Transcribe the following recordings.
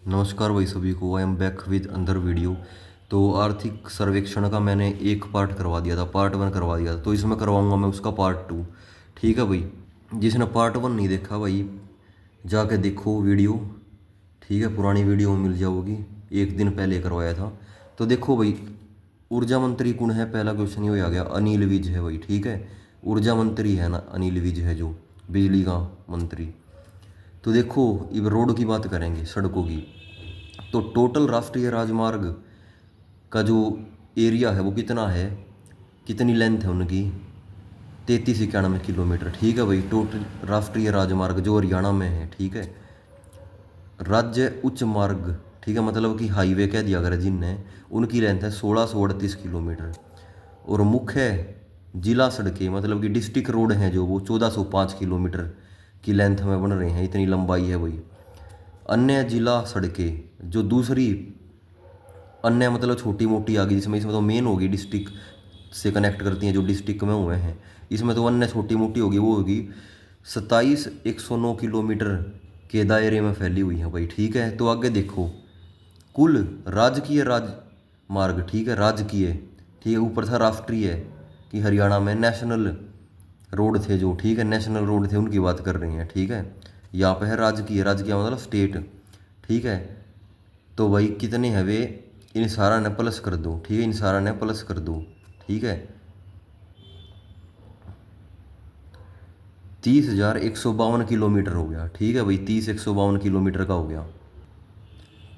नमस्कार भाई सभी को। आई एम बैक विद अंदर वीडियो। तो आर्थिक सर्वेक्षण का मैंने एक पार्ट करवा दिया था, पार्ट वन करवा दिया था, तो इसमें करवाऊंगा मैं उसका पार्ट टू। ठीक है भाई, जिसने पार्ट वन नहीं देखा भाई जाके देखो वीडियो। ठीक है, पुरानी वीडियो मिल जाओगी, एक दिन पहले करवाया था। तो देखो भाई, ऊर्जा मंत्री कौन है, पहला क्वेश्चन ये आ गया, अनिल विज है भाई। ठीक है, ऊर्जा मंत्री है ना, अनिल विज है जो बिजली का मंत्री। तो देखो, अब रोड की बात करेंगे, सड़कों की। तो टोटल राष्ट्रीय राजमार्ग का जो एरिया है वो कितना है, कितनी लेंथ है उनकी, 3391 किलोमीटर। ठीक है भाई, टोटल राष्ट्रीय राजमार्ग जो हरियाणा में है। ठीक है, राज्य उच्च मार्ग, ठीक है, मतलब कि हाईवे कह दिया अगर जिनने, उनकी लेंथ है 1638 किलोमीटर। और मुख्य जिला सड़कें मतलब कि डिस्ट्रिक्ट रोड हैं जो, वो 1405 किलोमीटर की लेंथ में बन रहे हैं, इतनी लंबाई है भाई। अन्य जिला सड़कें जो दूसरी, अन्य मतलब छोटी मोटी आ गई, जिसमें इसमें तो मेन होगी डिस्ट्रिक्ट से कनेक्ट करती हैं जो डिस्ट्रिक्ट में हुए हैं, इसमें तो अन्य छोटी मोटी होगी, वो होगी 27109 किलोमीटर के दायरे में फैली हुई है भाई। ठीक है, तो आगे देखो, कुल राजकीय राजमार्ग, ठीक है, राजकीय, ठीक है, ऊपर था राष्ट्रीय कि हरियाणा में नेशनल रोड थे जो, ठीक है, नेशनल रोड थे उनकी बात कर रही हैं। ठीक है, यहाँ पे है राजकीय, राजकीय मतलब स्टेट। ठीक है, तो भाई कितने हैं वे, इन सारा ने प्लस कर दो। ठीक है, इन सारा ने प्लस कर दो। ठीक है, 30,152 किलोमीटर हो गया। ठीक है भाई, 30,152 किलोमीटर का हो गया।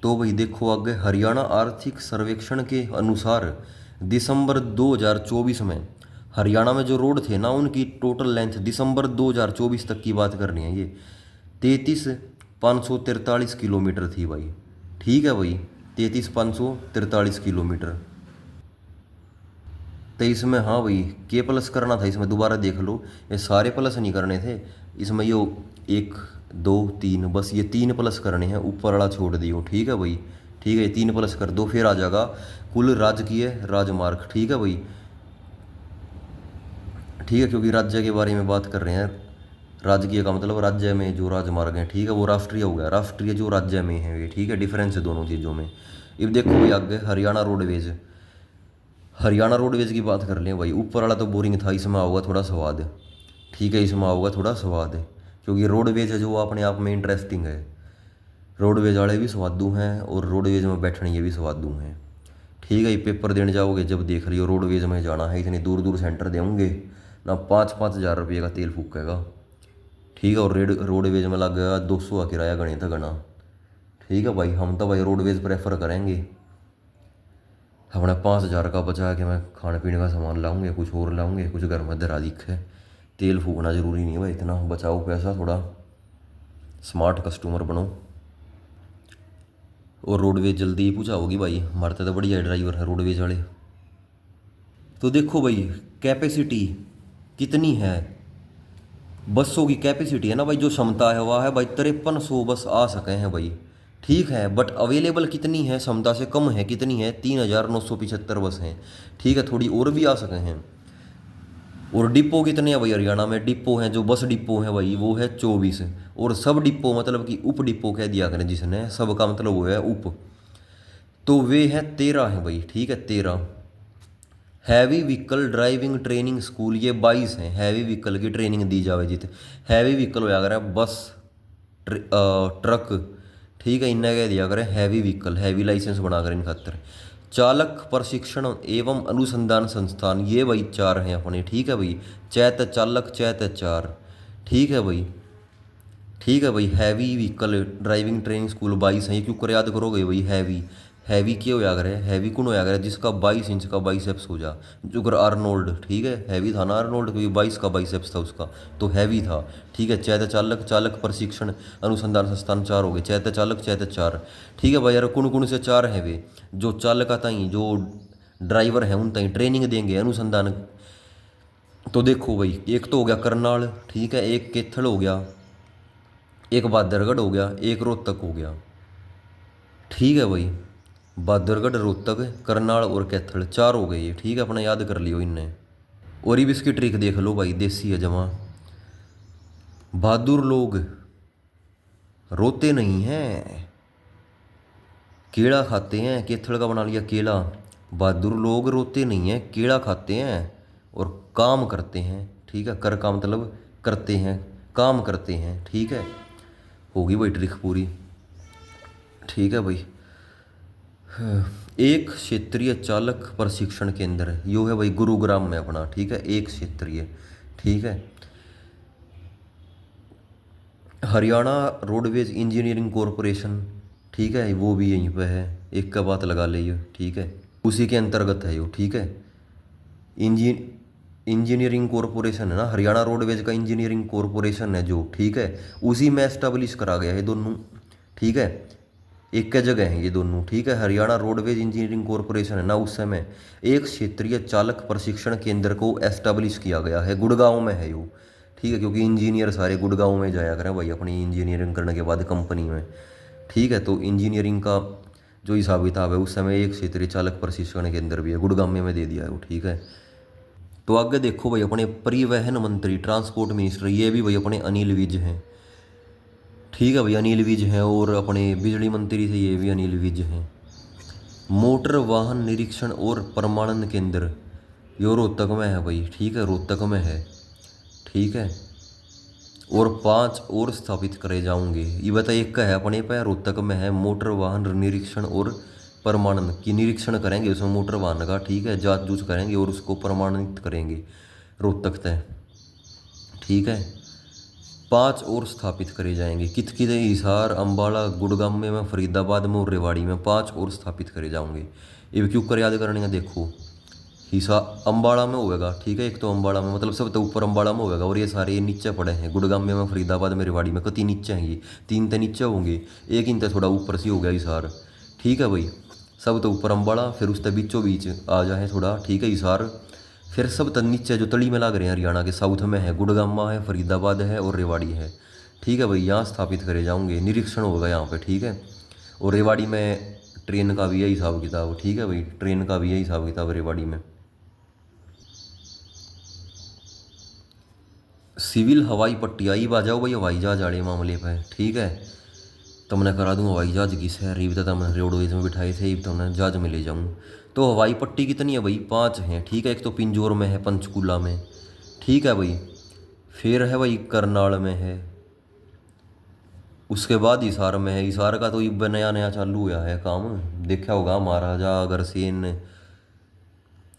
तो भाई देखो आगे, हरियाणा आर्थिक सर्वेक्षण के अनुसार दिसंबर 2024 में हरियाणा में जो रोड थे ना, उनकी टोटल लेंथ दिसंबर 2024 तक की बात करनी है, ये 33,543 थी भाई। ठीक है भाई, 33,543 किलोमीटर। तो इसमें हाँ भाई, के प्लस करना था, इसमें दोबारा देख लो, ये सारे प्लस नहीं करने थे इसमें, ये एक दो तीन, बस ये तीन प्लस करने हैं, ऊपर वाला छोड़ दियो। ठीक है भाई, ठीक है, ये तीन प्लस कर दो, फिर आ जाएगा कुल राजकीय राजमार्ग। ठीक है भाई, ठीक है, क्योंकि राज्य के बारे में बात कर रहे हैं, राजकीय का मतलब राज्य में जो राजमार्ग हैं, ठीक है, वो राष्ट्रीय हो गया, राष्ट्रीय जो राज्य में है ये। ठीक है, डिफरेंस है दोनों चीज़ों में। अब देखो भाई आगे, हरियाणा रोडवेज, हरियाणा रोडवेज की बात कर लें भाई, ऊपर वाला तो बोरिंग था, इसमें आओगा थोड़ा स्वाद। ठीक है, इसमें आओगा थोड़ा स्वाद, क्योंकि रोडवेज है जो अपने आप में इंटरेस्टिंग है, रोडवेज वाले भी स्वादू हैं और रोडवेज में बैठने ये भी स्वादू हैं। ठीक है, ये पेपर देने जाओगे जब देख रही हो रोडवेज में जाना है, इतनी दूर दूर सेंटर देंगे ना, 5-5 हज़ार रुपये का तेल फूकेगा। ठीक है, और रोडवेज में लग गया 200 का किराया, गणित गणा। ठीक है भाई, हम तो भाई रोडवेज प्रेफर करेंगे, अपने 5 हज़ार का बचा के मैं खाने पीने का सामान लाऊंगे, कुछ और लाऊंगे, कुछ घर में धरा दिखे, तेल फूकना ज़रूरी नहीं है भाई, इतना बचाओ पैसा, थोड़ा स्मार्ट कस्टमर बनो। और रोडवेज जल्दी ही पूछा होगी भाई, हमारे तो बढ़िया ड्राइवर है रोडवेज वाले। तो देखो भाई, कैपेसिटी कितनी है, बसों की कैपेसिटी है ना भाई, जो क्षमता है वह है भाई 5300 बस आ सके हैं भाई। ठीक है, बट अवेलेबल कितनी है, क्षमता से कम है, कितनी है, 3,975 बस हैं। ठीक है, थोड़ी और भी आ सके हैं। और डिपो कितने हैं भाई, हरियाणा में डिपो हैं, जो बस डिपो हैं भाई, वो है 24। और सब डिपो मतलब कि उप डिपो कह दिया करें जिसने, सब का मतलब वो है उप, तो वे हैं 13 हैं भाई। ठीक है, 13। Heavy vehicle driving training school ये 22 हैं, हैवी व्हीकल की ट्रेनिंग दी जावे जित, हैवी व्हीकल होया करे बस, ट्रक। ठीक है, इन्हें कह दिया करें हैवी व्हीकल, हैवी लाइसेंस बना कर इन खातर। चालक प्रशिक्षण एवं अनुसंधान संस्थान ये भाई 4 हैं अपने। ठीक है भाई, चैत चालक चैत 4। ठीक है भाई, ठीक है भाई, heavy vehicle driving training school 22 है, ये क्यों कर याद करोगे भाई, हैवी, हैवी क्यों होया करे, हैवी कौन होया करे, जिसका 22 इंच का बाइसेप्स हो जा, जो कर आर्नोल्ड। ठीक है, हैवी था ना आर्नोल्ड, क्योंकि 22 का बाइसेप्स था उसका, तो हैवी था। ठीक है, चैत्य चालक चालक प्रशिक्षण अनुसंधान संस्थान 4 हो गए, चैत्य चालक चैत्य 4। ठीक है भाई, यार कौन कौन से 4 हैं वे, जो चालक ताई, जो ड्राइवर हैं उन ताई ट्रेनिंग देंगे अनुसंधान। तो देखो भाई, एक तो हो गया करनाल, ठीक है, एक केथल हो गया, एक बहादुरगढ़ हो गया, एक रोहतक हो गया। ठीक है भाई, बहादुरगढ़, रोहतक, करनाल और कैथल 4 हो गए ये। ठीक है, अपना याद कर लियो इनने। और ये भी इसकी ट्रिक देख लो भाई, देसी है जमा। बहादुर लोग रोते नहीं हैं, केला खाते हैं, केथड़ का बना लिया केला। बहादुर लोग रोते नहीं हैं, केला खाते हैं और काम करते हैं। ठीक है, कर का मतलब करते हैं, काम करते हैं। ठीक है, होगी भाई ट्रिक पूरी। ठीक है भाई। एक क्षेत्रीय चालक प्रशिक्षण केंद्र यो है भाई गुरुग्राम में अपना। ठीक है, एक क्षेत्रीय। ठीक है, हरियाणा रोडवेज इंजीनियरिंग कॉरपोरेशन, ठीक है, वो भी यहीं पे है। एक का बात लगा ले ये। ठीक है, उसी के अंतर्गत है यो। ठीक है, इंजी इंजीनियरिंग कॉरपोरेशन है ना, हरियाणा रोडवेज का इंजीनियरिंग कॉरपोरेशन है जो। ठीक है, उसी में एस्टेब्लिश करा गया है दोनों। ठीक है, एक का जगह है ये दोनों। ठीक है, हरियाणा रोडवेज इंजीनियरिंग कॉरपोरेशन है ना, उस समय एक क्षेत्रीय चालक प्रशिक्षण केंद्र को एस्टेब्लिश किया गया है, गुड़गांव में है यो। ठीक है, क्योंकि इंजीनियर सारे गुड़गांव में जाया करें भाई अपनी इंजीनियरिंग करने के बाद कंपनी में। ठीक है, तो इंजीनियरिंग का जो हिसाब किताब है उस समय एक क्षेत्रीय चालक प्रशिक्षण केंद्र भी है, गुड़गांव में दे दिया है वो। ठीक है, तो आगे देखो भाई, अपने परिवहन मंत्री ट्रांसपोर्ट मिनिस्टर ये भी भाई अपने अनिल विज हैं। ठीक है भाई, अनिल विज हैं। और अपने बिजली मंत्री थे ये भी अनिल विज हैं। मोटर वाहन निरीक्षण और प्रमाणन केंद्र यो रोहतक में है भाई। ठीक है, रोहतक में है। ठीक है, और 5 और स्थापित करे जाऊंगे। ये बता, एक का है अपने पे रोहतक में है, मोटर वाहन निरीक्षण और प्रमाणन की निरीक्षण करेंगे उसमें मोटर वाहन का। ठीक है, जांच जूझ करेंगे और उसको प्रमाणित करेंगे रोहतक तय। ठीक है, 5 और स्थापित करे जाएंगे, कित कित हिसार, अम्बाला, गुड़गांव में, फरीदाबाद में और रेवाड़ी में 5 और स्थापित करे जाओगे। ये क्यों कर याद करने का, देखो हिसा अम्बाड़ा में होएगा। ठीक है, एक तो अम्बाड़ा में मतलब सब तो ऊपर अम्बाड़ा में होएगा, और ये सारे ये नीचे पड़े हैं गुड़गांव में, फरीदाबाद में, रेवाड़ी में। कति नीचे हैं ये, 3 तो नीचे होंगे, एक इनते थोड़ा ऊपर से हो गया हिसार। ठीक है भाई, सब तो ऊपर अम्बाड़ा, फिर उसके बीचों बीच आ जाए थोड़ा। ठीक है, हिसार, फिर सब तो नीचे जो तली में लग रहे हैं हरियाणा के साउथ में है, गुड़गांव है, फरीदाबाद है और रेवाड़ी है। ठीक है भाई, यहाँ स्थापित करे जाऊँगे, निरीक्षण होगा यहाँ पे। ठीक है, और रेवाड़ी में ट्रेन का भी है हिसाब किताब। ठीक है भाई, ट्रेन का भी है हिसाब किताब रेवाड़ी में। सिविल हवाई पट्टी आई बाजाओ भाई हवाई जहाज वाले मामले पे। ठीक है, तुमने करा दूँ हवाई जहाज की सैर, ये तो तुमने रोडवेज में बिठाए थे, ये तुमने जहाज में ले जाऊँ। तो हवाई पट्टी कितनी है भाई, 5 हैं। ठीक है, एक तो पिंजौर में है, पंचकूला में। ठीक है भाई, फिर है भाई करनाल में है, उसके बाद हिसार में है। हिसार का तो ये नया नया चालू हुआ है काम, देखा होगा, महाराजा अग्रसेन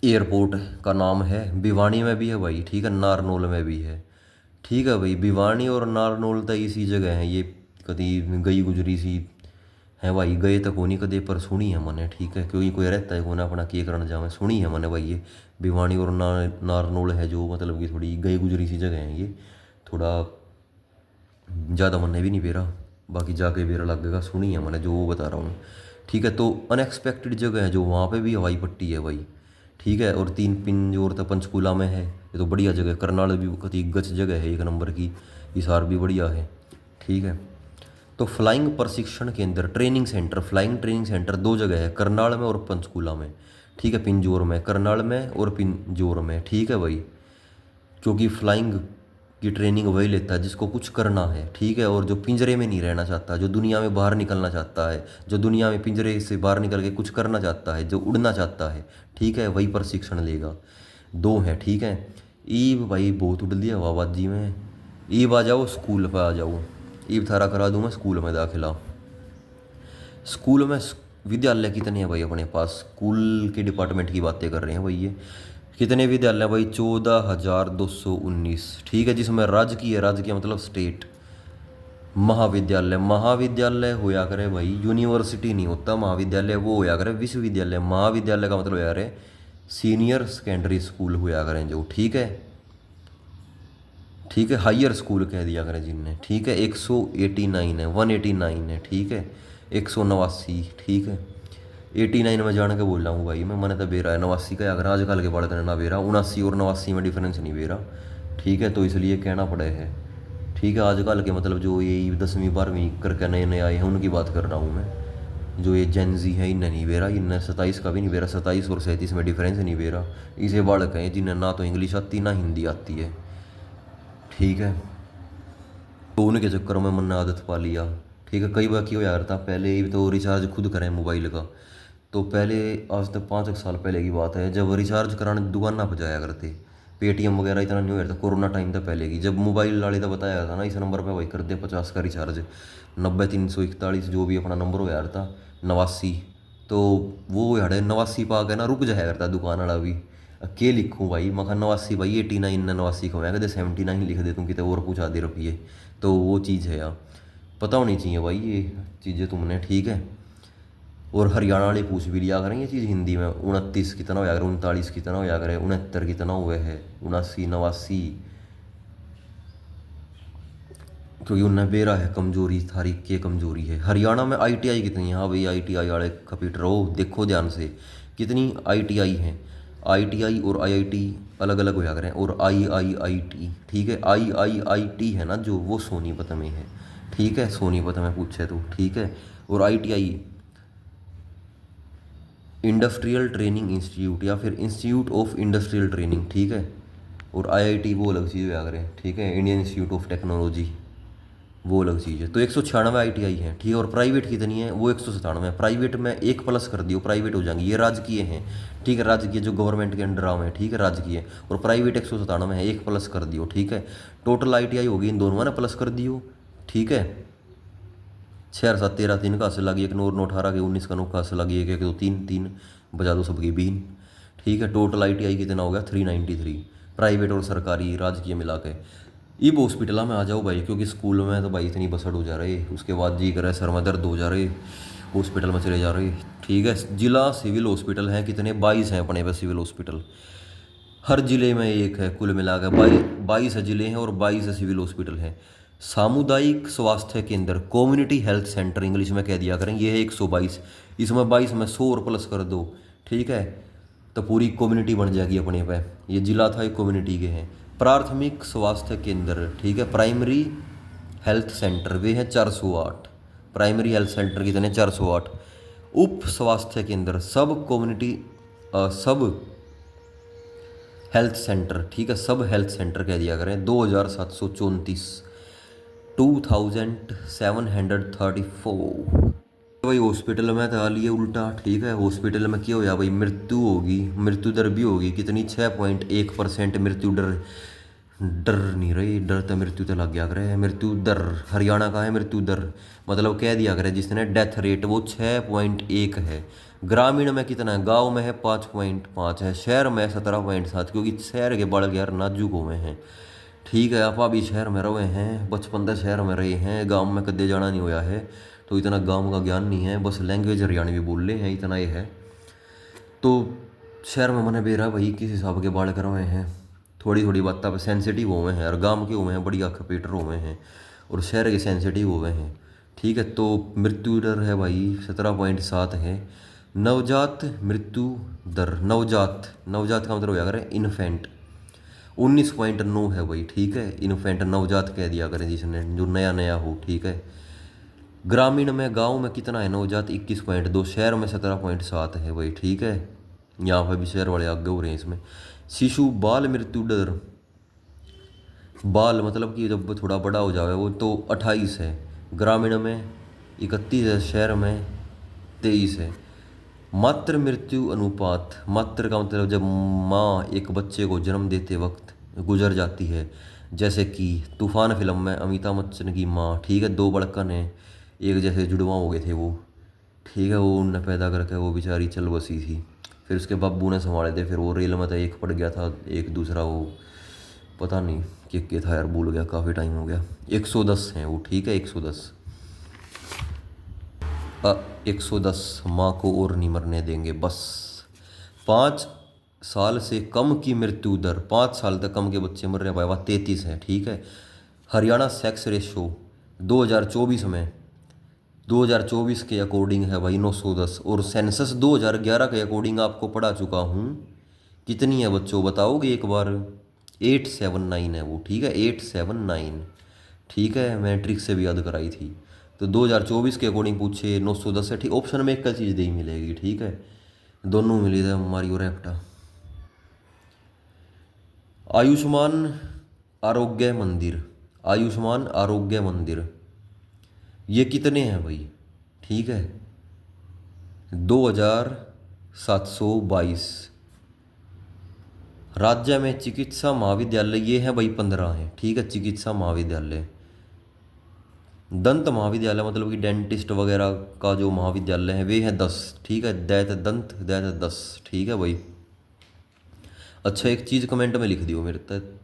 एयरपोर्ट का नाम है। भिवानी में भी है भाई। ठीक है, नारनौल में भी है। ठीक है भाई, भिवानी और नारनौल तो इसी जगह है ये, कभी गई गुजरी सी है भाई, गए तो कोनी कदे पर सुनी है मैंने। ठीक है, क्योंकि कोई रहता है कोना अपना के करना जावे, सुनी है मैंने भाई ये भिवानी और नारनौल है जो, मतलब कि थोड़ी गई गुजरी सी जगह है ये, थोड़ा ज़्यादा मैंने भी नहीं बेरा, बाकी जाके बेरा लगेगा, सुनी है मैंने जो वो बता रहा हूँ। ठीक है, तो अनएक्सपेक्टेड जगह है जो, वहाँ पे भी हवाई पट्टी है भाई। ठीक है, और 3 पिंजौर तो पंचकूला में है, ये तो बढ़िया जगह है। करनाल भी कति गच जगह है, 1 नंबर की। हिसार भी बढ़िया है। ठीक है, तो फ्लाइंग प्रशिक्षण केंद्र training centre, flying training centre 2 जगह है, करनाल में और पंचकूला में। ठीक है, पिंजौर में, करनाल में और पिंजौर में। ठीक है भाई, क्योंकि फ्लाइंग की ट्रेनिंग वही लेता है जिसको कुछ करना है। ठीक है, और जो पिंजरे में नहीं रहना चाहता, जो दुनिया में बाहर निकलना चाहता है, जो दुनिया में पिंजरे से बाहर निकल के कुछ करना चाहता है, जो उड़ना चाहता है। ठीक है, वही प्रशिक्षण लेगा। 2 है। ठीक है, ईब भाई बहुत उड़ लिया हवाबाजी में। ईब आ जाओ स्कूल पर आ जाओ, ईब थारा करा दूंगा स्कूल में दाखिला। स्कूल में विद्यालय कितने हैं भाई अपने पास, स्कूल के डिपार्टमेंट की बातें कर रहे हैं भाई ये। कितने विद्यालय भाई, 14,219। ठीक है, जिसमें राजकीय, राजकीय मतलब स्टेट, महाविद्यालय, महाविद्यालय होया करे भाई, यूनिवर्सिटी नहीं होता महाविद्यालय, वो होया करे विश्वविद्यालय। महाविद्यालय का मतलब यार है सीनियर सेकेंडरी स्कूल होया करें जो। ठीक है, ठीक है, हायर स्कूल कह दिया करें जिनने। ठीक है, 189 है, 189 है। ठीक है, 189। ठीक है, 89 में जान के बोल रहा हूँ भाई मैंने तो बेरा है 89 का, अगर आजकल के बालक ने ना बेरा, 79 और 89 में डिफरेंस नहीं बेरा। ठीक है, तो इसलिए कहना पड़े है। ठीक है, आजकल के मतलब जो ये 10वीं 12वीं करके नए नए आए हैं उनकी बात कर रहा हूँ मैं, जो ये जेनजी है इन्हें नहीं बेरा, इन्हें 27 का भी नहीं बेरा, 27 और 37 में डिफरेंस नहीं बेरा। इसे बालक हैं जिन्हें ना तो इंग्लिश आती ना हिंदी आती है। ठीक है, तो उनके चक्कर में मैंने आदत पा लिया ठीक है। कई बार क्यों यार था, पहले ही तो रिचार्ज खुद करें मोबाइल का, तो पहले आज तक 5 एक साल पहले की बात है, जब रिचार्ज कराने दुकान पर जाया करते, पेटीएम वगैरह इतना नहीं होता, कोरोना टाइम था पहले की, जब मोबाइल वाले तो बताया था ना, इस नंबर पे भाई कर दे 50 का रिचार्ज, 90 341 जो भी अपना नंबर हो यार था, 89, तो वो यार 89 पा के ना रुक जाया करता दुकान वाला भी। के लिखूँ भाई, मैं 89 भाई 89 ना 89 को मैं कहते 79 लिख दे, तुम कितने और पूछ आधे रुपये, तो वो चीज़ है यार, पता होनी चाहिए भाई ये चीज़ें तुमने, ठीक है। और हरियाणा वाले पूछ भी लिया करें ये चीज़ हिंदी में, 29 कितना होया करे, 39 कितना होया करे, 69 कितना हुए है, 79 89, क्योंकि उन्हें बेरा है कमजोरी थारी के कमजोरी है। हरियाणा में आईटीआई कितनी है, हाँ भाई आईटीआई वाले कंप्यूटर हो देखो ध्यान से, कितनी आईटीआई हैं, आईटीआई और आईआईटी अलग अलग होया करें, और आईआईआईटी, ठीक है, आईआईआईटी है ना जो, वो सोनीपत में है, ठीक है, सोनीपत में पूछे तो, ठीक है। और आईटीआई इंडस्ट्रियल ट्रेनिंग इंस्टीट्यूट या फिर इंस्टीट्यूट ऑफ इंडस्ट्रियल ट्रेनिंग, ठीक है। और आईआईटी वो अलग चीज़ होया करें, ठीक है, इंडियन इंस्टीट्यूट ऑफ टेक्नोलॉजी, वो अलग चीज़ है। तो 196 आईटीआई है, ठीक है। और प्राइवेट कितनी है, वो 197 है। प्राइवेट में एक प्लस कर दियो, प्राइवेट हो जाएंगी, ये राजकीय हैं, ठीक है, राजकीय जो गवर्नमेंट के अंडर में है, ठीक है, राजकीय। और प्राइवेट 197 है, एक प्लस कर दियो, ठीक है। टोटल आईटीआई होगी इन दोनों में ना, प्लस कर दियो, ठीक है। 6 और 7 13 3 का हंस लगी, 1 9 9 18 के 19 का 9 का हंस लगी, 1 1 2 3 3 बजा दो सबकी बीन, ठीक है। टोटल आईटीआई कितना हो गया 393, प्राइवेट और सरकारी राजकीय मिला के। इब हॉस्पिटल में आ जाओ भाई, क्योंकि स्कूल में तो भाई इतनी बसड़ हो जा रही, उसके बाद जी कर रहा है सर में दर्द हो जा रहे, हॉस्पिटल में चले जा रहे, ठीक है। जिला सिविल हॉस्पिटल हैं कितने, 22 हैं अपने पे सिविल हॉस्पिटल, हर जिले में एक है, कुल मिलाकर 22 जिले हैं और 22 सिविल हॉस्पिटल हैं। सामुदायिक स्वास्थ्य केंद्र, कम्युनिटी हेल्थ सेंटर इंग्लिश में कह दिया करें, ये है 122, इसमें 22 में 100 और प्लस कर दो, ठीक है, तो पूरी कम्युनिटी बन जाएगी अपने पे। ये जिला था, एक कम्युनिटी के हैं। प्राथमिक स्वास्थ्य केंद्र, ठीक है, प्राइमरी हेल्थ सेंटर वे हैं 408, प्राइमरी हेल्थ सेंटर कितने 408। उप स्वास्थ्य केंद्र, सब कम्युनिटी सब हेल्थ सेंटर, ठीक है, सब हेल्थ सेंटर कह दिया करें, 2734, 2734। भाई हॉस्पिटल में था लिए उल्टा, ठीक है, हॉस्पिटल में क्या होया भाई, मृत्यु होगी, मृत्यु दर भी होगी कितनी, 6.1% मृत्यु दर, डर नहीं रही, डर तो मृत्यु तो लग गया करे, मृत्यु दर हरियाणा का है, मृत्यु दर मतलब कह दिया करे जिसने डेथ रेट वो 6.1 है। ग्रामीण में कितना है, गांव में है 5.5 है, शहर में 17.7, क्योंकि शहर के बड़ यार नाजुक हुए हैं, ठीक है। आप अभी शहर में रहे हैं, बचपन से शहर में रहे हैं, गांव में कदे जाना नहीं होया है, तो इतना गांव का ज्ञान नहीं है, बस लैंग्वेज हरियाणवी बोल ले हैं, इतना ये है। तो शहर में मैंने बेरा भाई किस हिसाब के बाल करवाए हैं, थोड़ी थोड़ी बातों पे सेंसिटिव हुए हैं, और गांव के हुए हैं बढ़िया खपेटर हुए हैं, और शहर के सेंसिटिव हुए हैं, ठीक है। तो मृत्यु दर है भाई 17.7 है। नवजात मृत्यु दर, नवजात, नवजात का मतलब हो जाएगा इन्फेंट, 19.9 है भाई, ठीक है, इन्फेंट नवजात कह दिया करें जिसने जो नया नया हो, ठीक है। ग्रामीण में गांव में कितना है नवजात, 21.2, शहर में 17.7 है भाई, ठीक है। यहाँ पर भी शहर वाले आगे हो रहे हैं इसमें। शिशु बाल मृत्यु दर, बाल मतलब कि जब थोड़ा बड़ा हो जाए वो, तो 28 है, ग्रामीण में 31 है, शहर में 23 है। मातृ मृत्यु अनुपात, मातृ का मतलब जब माँ एक बच्चे को जन्म देते वक्त गुजर जाती है, जैसे कि तूफान फिल्म में अमिताभ बच्चन की माँ, ठीक है, दो बड़कन है, एक जैसे जुड़वा हो गए थे वो, ठीक है, वो उनने पैदा करके वो बेचारी चल बसी थी, फिर उसके बाबू ने संभाले थे, फिर वो रेल में था, एक पड़ गया था, एक दूसरा वो पता नहीं क्या था यार, भूल गया, काफ़ी टाइम हो गया। 110 हैं वो, ठीक है, 110, 110 माँ को और नहीं मरने देंगे बस। 5 साल से कम की मृत्यु दर, 5 साल तक कम के बच्चे मर रहे हैं भाई, वह 33 है, ठीक है। हरियाणा सेक्स रेशो 2024 में, 2024 के अकॉर्डिंग है भाई 910, और सेंसस 2011 के अकॉर्डिंग आपको पढ़ा चुका हूँ, कितनी है बच्चों बताओगे एक बार, 879 है वो, ठीक है, 879, ठीक है, मैंने ट्रिक से भी याद कराई थी। तो 2024 के अकॉर्डिंग पूछे 910 है, ठीक, ऑप्शन में एक का चीज़ नहीं मिलेगी, ठीक है, दोनों मिली थे हमारी और एप्टा। आयुष्मान आरोग्य मंदिर, आयुष्मान आरोग्य मंदिर ये कितने हैं भाई, ठीक है, 2722। राज्य में चिकित्सा महाविद्यालय ये है भाई 15 हैं, ठीक है, चिकित्सा महाविद्यालय। दंत महाविद्यालय मतलब कि डेंटिस्ट वगैरह का जो महाविद्यालय है वे है 10, ठीक है, दैत दंत दैत 10, ठीक है भाई। अच्छा एक चीज़ कमेंट में लिख दियो मेरे तक,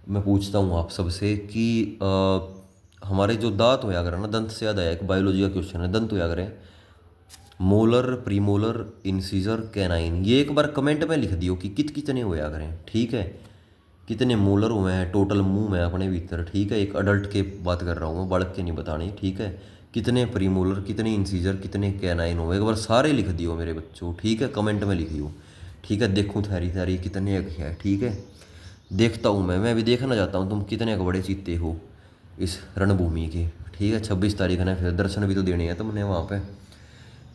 मैं पूछता हूँ आप सबसे कि हमारे जो दांत होया करे ना, दंत से याद आया एक बायोलॉजी का क्वेश्चन है, दंत होया करे मोलर, प्रीमोलर, इंसीजर, कैनाइन, ये एक बार कमेंट में लिख दियो कि कितने होया करें, ठीक है, कितने मोलर हुए हैं टोटल मुंह में अपने भीतर, ठीक है, एक अडल्ट के बात कर रहा हूँ मैं, बालक के नहीं बतानी, ठीक है। कितने प्रीमोलर, कितने इंसीजर, कितने कैनाइन हुए, एक बार सारे लिख दियो मेरे बच्चों, ठीक है, कमेंट में लिख दियो, ठीक है। देखूँ थारी थारी कितने है, ठीक है, देखता हूँ मैं भी देखना चाहता हूँ तुम कितने के बड़े चीते हो इस रणभूमि के, ठीक है। 26 तारीख है, फिर दर्शन भी तो देने हैं तुमने वहाँ पे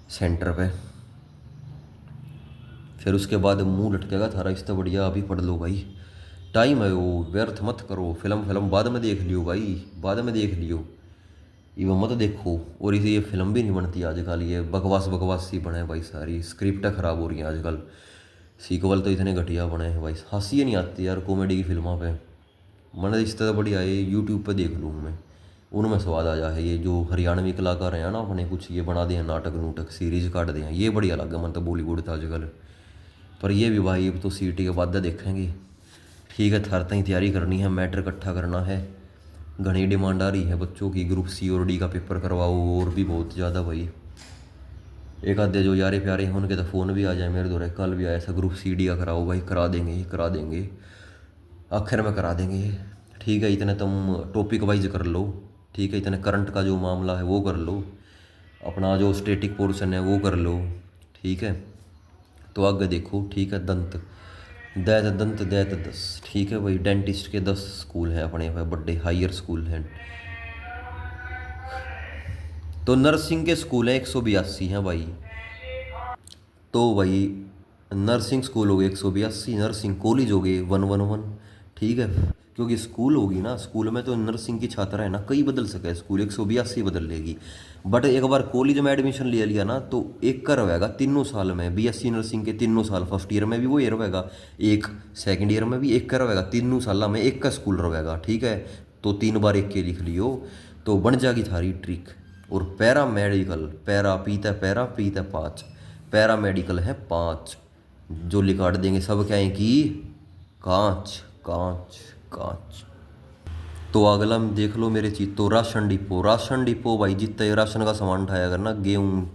सेंटर पे, फिर उसके बाद मुंह लटकेगा थारा, इससे बढ़िया अभी पढ़ लो भाई, टाइम है वो, व्यर्थ मत करो। फिल्म बाद में देख लियो भाई, बाद में देख लियो, ये मत देखो। और इसे ये फिल्म भी नहीं बनती आजकल, ये बकवास बकवास सी बने भाई, सारी स्क्रिप्टें ख़राब हो रही हैं आजकल, सीक्वल तो इतने घटिया बने हैं भाई, हंसी नहीं आती यार कॉमेडी की फिल्मों पे। मैंने इस तरह बढ़िया ये यूट्यूब पे देख लूँ मैं, उनमें स्वाद आ जाए। ये जो हरियाणवी कलाकार हैं ना अपने, कुछ ये बना दें नाटक नूटक सीरीज काट दें, ये बढ़िया लगे मन तो बॉलीवुड था आजकल। पर ये भी भाई अब तो सीटी के बाद देखेंगे, ठीक है। थर तक तैयारी करनी है, मैटर इकट्ठा करना है, घनी डिमांड आ रही है बच्चों की, ग्रुप सी और डी का पेपर करवाओ, और भी बहुत ज़्यादा भाई। एक आधे जो यारे प्यारे हैं उनके तो फ़ोन भी आ जाए मेरे द्वारा, कल भी आया था ग्रुप सी डी का कराओ भाई, करा देंगे करा देंगे, आखिर में करा देंगे, ठीक है। इतने तुम टॉपिक वाइज कर लो, ठीक है, इतने करंट का जो मामला है वो कर लो, अपना जो स्टेटिक पोर्शन है वो कर लो, ठीक है। तो आगे देखो, ठीक है, दंत दंत दैत 10, ठीक है भाई। डेंटिस्ट के 10 स्कूल हैं अपने पे, बड़े हायर स्कूल हैं। तो नर्सिंग के स्कूल हैं 182 हैं भाई, तो भाई नर्सिंग स्कूल हो गए 182, नर्सिंग कॉलेज हो गए 111, ठीक है। क्योंकि स्कूल होगी ना, स्कूल में तो नर्सिंग की छात्रा है ना, कई बदल सके, स्कूल 182 बदल लेगी। बट एक बार कॉलेज में एडमिशन ले लिया ना तो एक का रहेगा तीनों साल में, बीएससी नर्सिंग के तीनों साल, फर्स्ट ईयर में भी वो ये रहेगा एक, सेकंड ईयर में भी एक का रहेगा, तीनों साल में एक का स्कूल रहेगा, ठीक है। तो 3 बार एक के लिख लियो तो बन जाएगी थारी ट्रिक। और पैरा मेडिकल, पैरा पीता 5, पैरा मेडिकल है 5, जो लिकाट देंगे सब क्या है कि कांच कांच कांच। तो अगला में देख लो मेरे चीज, तो राशन डिपो, राशन डिपो भाई जितना राशन का सामान उठाया करना, गेहूँ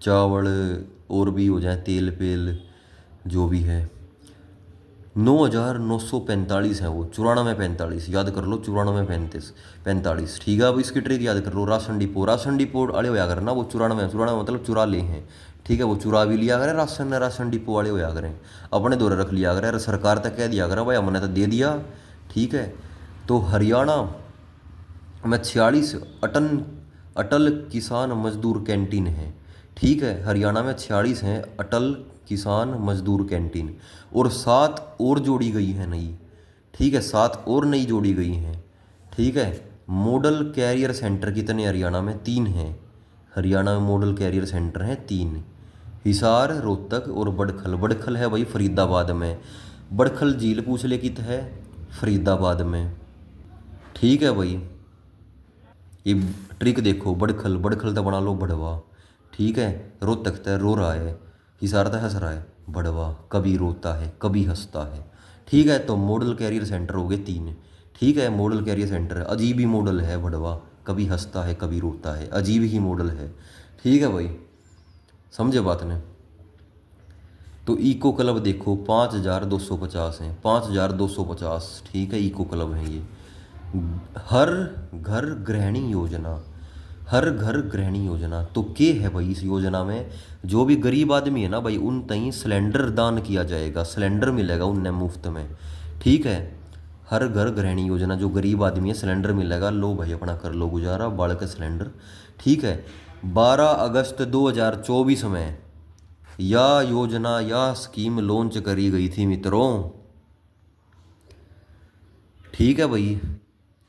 चावल और भी हो जाए तेल पेल जो भी है, 9,945 है वो, 9445 याद कर लो, 9445, ठीक है। अब इसकी ट्रिक याद कर लो, राशन डिपो वाले होया करना वो 94 मतलब चुरा ले हैं, ठीक है, वो चुरा भी लिया करें राशन डिपो वाले होया करें, अपने दौरे रख लिया करें, सरकार तक कह दिया करें भाई हमने तो दे दिया, ठीक है। तो हरियाणा में 46 अटन अटल किसान मजदूर कैंटीन है, ठीक है, हरियाणा में 46 हैं अटल किसान मजदूर कैंटीन, और 7 और जोड़ी गई है नई, ठीक है, 7 और नई जोड़ी गई हैं, ठीक है। मॉडल कैरियर सेंटर कितने हरियाणा में, 3 हैं, हरियाणा में मॉडल कैरियर सेंटर हैं 3, हिसार, रोहतक और बड़खल, बड़खल है भाई फरीदाबाद में, बड़खल झील पूछ ले कित है फरीदाबाद में, ठीक है भाई। ये ट्रिक देखो, बड़खल बड़खल तो बना लो बड़वा, ठीक है, रोहतक तो रो रहा है, हिसार तो हंस रहा है, बड़वा कभी रोता है कभी हंसता है, ठीक है। तो मॉडल कैरियर सेंटर हो गए 3, ठीक है, मॉडल कैरियर सेंटर अजीब ही मॉडल है, बड़वा कभी हंसता है कभी रोता है, अजीब ही मॉडल है, ठीक है भाई, समझे बात ने। तो इको क्लब देखो 5,250 हैं, 5,250, ठीक है, इको क्लब हैं ये। हर घर गृहिणी योजना, हर घर गृहिणी योजना तो के है भाई, इस योजना में जो भी गरीब आदमी है ना भाई उन तई सिलेंडर दान किया जाएगा, सिलेंडर मिलेगा उन्हें मुफ्त में, ठीक है। हर घर गृहिणी योजना, जो गरीब आदमी है सिलेंडर मिलेगा, लो भाई अपना कर लो गुजारा बाल का सिलेंडर, ठीक है। 12 अगस्त 2024 में यह योजना या स्कीम लॉन्च करी गई थी मित्रों, ठीक है भाई।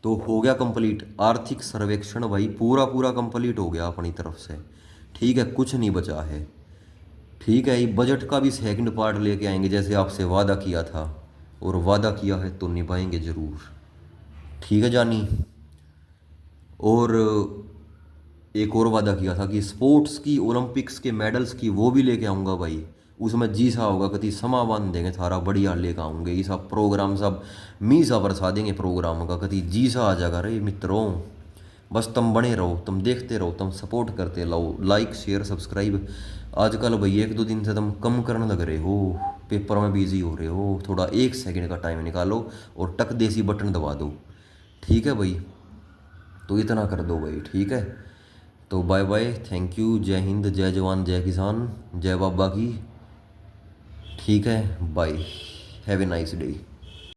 तो हो गया कंप्लीट आर्थिक सर्वेक्षण भाई, पूरा पूरा कंप्लीट हो गया अपनी तरफ से। ठीक है, कुछ नहीं बचा है। ठीक है, ये बजट का भी सेकंड पार्ट लेके आएंगे, जैसे आपसे वादा किया था, और वादा किया है तो निभाएंगे ज़रूर। ठीक है जानी। और एक और वादा किया था कि स्पोर्ट्स की, ओलंपिक्स के मेडल्स की, वो भी लेके आऊँगा भाई। उसमें जी सा होगा, कति समा बांध देंगे थारा, बढ़िया लेके आऊँगे ये सब प्रोग्राम, सब मी सा बरसा देंगे प्रोग्राम का, कति जी सा आ जाएगा रे मित्रों। बस तुम बने रहो, तुम देखते रहो, तुम सपोर्ट करते रहो, लाइक शेयर सब्सक्राइब। आजकल भाई 1-2 दिन से तुम कम करने लग रहे हो, पेपर में बिजी हो रहे हो, थोड़ा 1 सेकंड का टाइम निकालो और टक देसी बटन दबा दो। ठीक है भाई, तो इतना कर दो भाई। ठीक है, तो बाय बाय, थैंक यू, जय हिंद, जय जवान, जय किसान, जय बाबा की। ठीक है, bye, have a nice day.